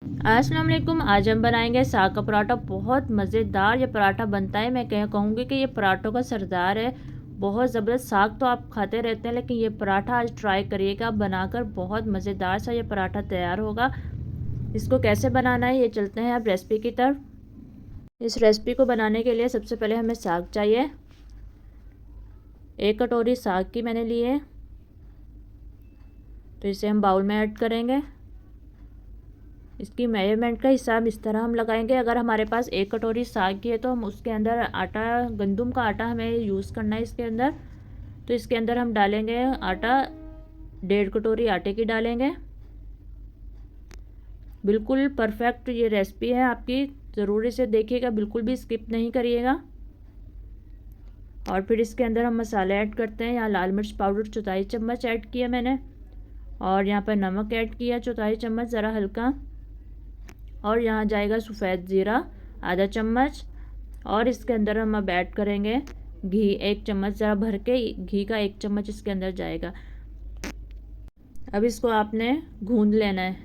अस्सलाम वालेकुम। आज हम बनाएंगे साग का पराठा। बहुत मज़ेदार ये पराठा बनता है। मैं कहूँगी कि ये पराठों का सरदार है। बहुत ज़बरदस्त। साग तो आप खाते रहते हैं, लेकिन ये पराठा आज ट्राई करिएगा बनाकर। बहुत मज़ेदार सा ये पराठा तैयार होगा। इसको कैसे बनाना है ये चलते हैं अब रेसिपी की तरफ। इस रेसिपी को बनाने के लिए सबसे पहले हमें साग चाहिए। 1 कटोरी साग की मैंने ली है, तो इसे हम बाउल में ऐड करेंगे। इसकी मेजरमेंट का हिसाब इस तरह हम लगाएंगे। अगर हमारे पास 1 कटोरी साग की है तो हम उसके अंदर आटा, गंदम का आटा हमें यूज़ करना है इसके अंदर। तो इसके अंदर हम डालेंगे आटा, 1.5 कटोरी आटे की डालेंगे। बिल्कुल परफेक्ट ये रेसिपी है आपकी, ज़रूरी से देखिएगा, बिल्कुल भी स्किप नहीं करिएगा। और फिर इसके अंदर हम मसाले ऐड करते हैं। यहाँ लाल मिर्च पाउडर 4 चम्मच ऐड किया मैंने, और यहाँ पर नमक ऐड किया 4 चम्मच ज़रा हल्का, और यहाँ जाएगा सफ़ेद ज़ीरा आधा चम्मच। और इसके अंदर हम अब ऐड करेंगे घी 1 चम्मच, ज़रा भर के घी का 1 चम्मच इसके अंदर जाएगा। अब इसको आपने गूंद लेना है।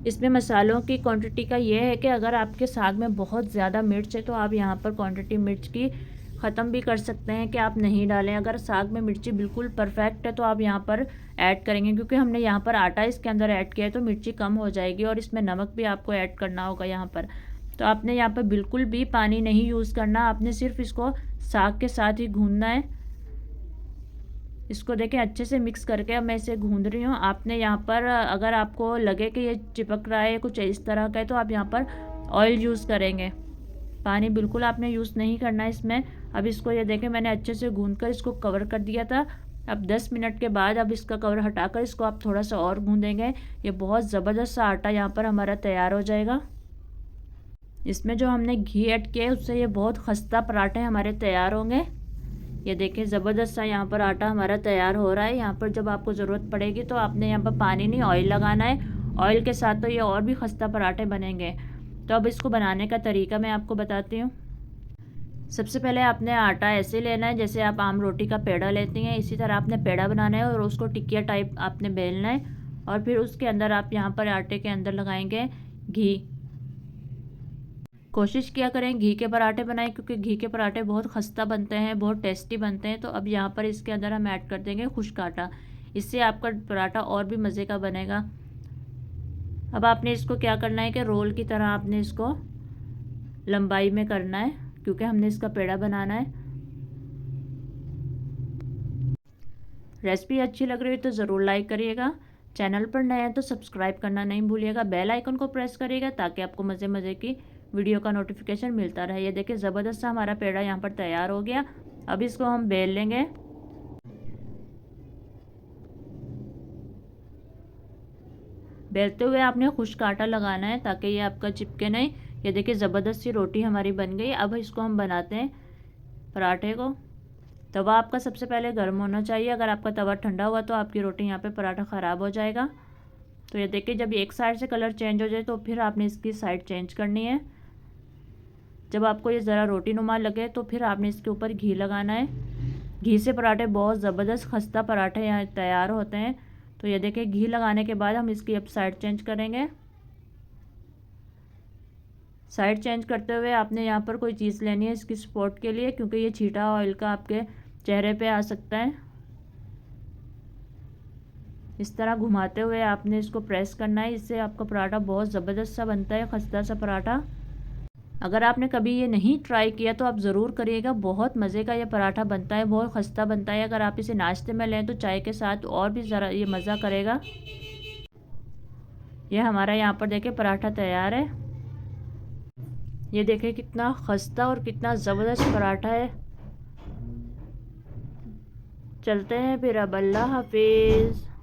इसमें मसालों की क्वांटिटी का ये है कि अगर आपके साग में बहुत ज़्यादा मिर्च है तो आप यहाँ पर क्वांटिटी मिर्च की ख़त्म भी कर सकते हैं कि आप नहीं डालें। अगर साग में मिर्ची बिल्कुल परफेक्ट है तो आप यहाँ पर ऐड करेंगे, क्योंकि हमने यहाँ पर आटा इसके अंदर ऐड किया है तो मिर्ची कम हो जाएगी। और इसमें नमक भी आपको ऐड करना होगा यहाँ पर। तो आपने यहाँ पर बिल्कुल भी पानी नहीं यूज़ करना, आपने सिर्फ इसको साग के साथ ही गूंदना है। इसको देखें अच्छे से मिक्स करके अब मैं इसे गूंद रही हूँ। आपने यहाँ पर अगर आपको लगे कि ये चिपक रहा है कुछ इस तरह का है तो आप यहाँ पर ऑयल यूज़ करेंगे। पानी बिल्कुल आपने यूज़ नहीं करना है इसमें। अब इसको ये देखें मैंने अच्छे से गूंद कर इसको कवर कर दिया था। अब 10 मिनट के बाद अब इसका कवर हटाकर इसको आप थोड़ा सा और गूंदेंगे। ये बहुत ज़बरदस्त सा आटा यहाँ पर हमारा तैयार हो जाएगा। इसमें जो हमने घी ऐड किया है उससे ये बहुत खस्ता पराठे हमारे तैयार होंगे। ये देखें ज़बरदस्त सा यहाँ पर आटा हमारा तैयार हो रहा है। यहाँ पर जब आपको ज़रूरत पड़ेगी तो आपने यहाँ पर पानी नहीं ऑयल लगाना है। ऑयल के साथ तो ये और भी खस्ता पराठे बनेंगे। तो अब इसको बनाने का तरीका मैं आपको बताती हूँ। सबसे पहले आपने आटा ऐसे लेना है जैसे आप आम रोटी का पेड़ा लेती हैं, इसी तरह आपने पेड़ा बनाना है और उसको टिकिया टाइप आपने बेलना है। और फिर उसके अंदर आप यहाँ पर आटे के अंदर लगाएंगे घी। कोशिश किया करें घी के पराठे बनाएं, क्योंकि घी के पराठे बहुत खस्ता बनते हैं, बहुत टेस्टी बनते हैं। तो अब यहाँ पर इसके अंदर हम ऐड कर देंगे खुश्क आटा। इससे आपका पराठा और भी मज़े का बनेगा। अब आपने इसको क्या करना है कि रोल की तरह आपने इसको लंबाई में करना है, क्योंकि हमने इसका पेड़ा बनाना है। रेसिपी अच्छी लग रही है तो ज़रूर लाइक करिएगा। चैनल पर नए हैं तो सब्सक्राइब करना नहीं भूलिएगा। बेल आइकन को प्रेस करिएगा ताकि आपको मज़े मज़े की वीडियो का नोटिफिकेशन मिलता रहे। ये देखिए ज़बरदस्त सा हमारा पेड़ा यहाँ पर तैयार हो गया। अब इसको हम बेल लेंगे। बेलते हुए आपने खुश्क आटा लगाना है ताकि ये आपका चिपके नहीं। ये देखिए ज़बरदस्त सी रोटी हमारी बन गई। अब इसको हम बनाते हैं पराठे को। तवा आपका सबसे पहले गर्म होना चाहिए। अगर आपका तवा ठंडा हुआ तो आपकी रोटी यहाँ पे पराठा ख़राब हो जाएगा। तो ये देखिए जब एक साइड से कलर चेंज हो जाए तो फिर आपने इसकी साइड चेंज करनी है। जब आपको ये ज़रा रोटी नुमा लगे तो फिर आपने इसके ऊपर घी लगाना है। घी से पराठे बहुत ज़बरदस्त खस्ता पराठे यहाँ तैयार होते हैं। तो ये देखिए घी लगाने के बाद हम इसकी अब साइड चेंज करेंगे। साइड चेंज करते हुए आपने यहाँ पर कोई चीज़ लेनी है इसकी सपोर्ट के लिए, क्योंकि ये छीटा ऑयल का आपके चेहरे पे आ सकता है। इस तरह घुमाते हुए आपने इसको प्रेस करना है। इससे आपका पराठा बहुत ज़बरदस्त सा बनता है, खस्ता सा पराठा। अगर आपने कभी ये नहीं ट्राई किया तो आप ज़रूर करिएगा। बहुत मज़े का ये पराठा बनता है, बहुत खस्ता बनता है। अगर आप इसे नाश्ते में लें तो चाय के साथ और भी ज़रा ये मज़ा करेगा। ये हमारा यहाँ पर देखिए पराठा तैयार है। ये देखिए कितना खस्ता और कितना ज़बरदस्त पराठा है। चलते हैं फिर अब, अल्लाह हाफिज़।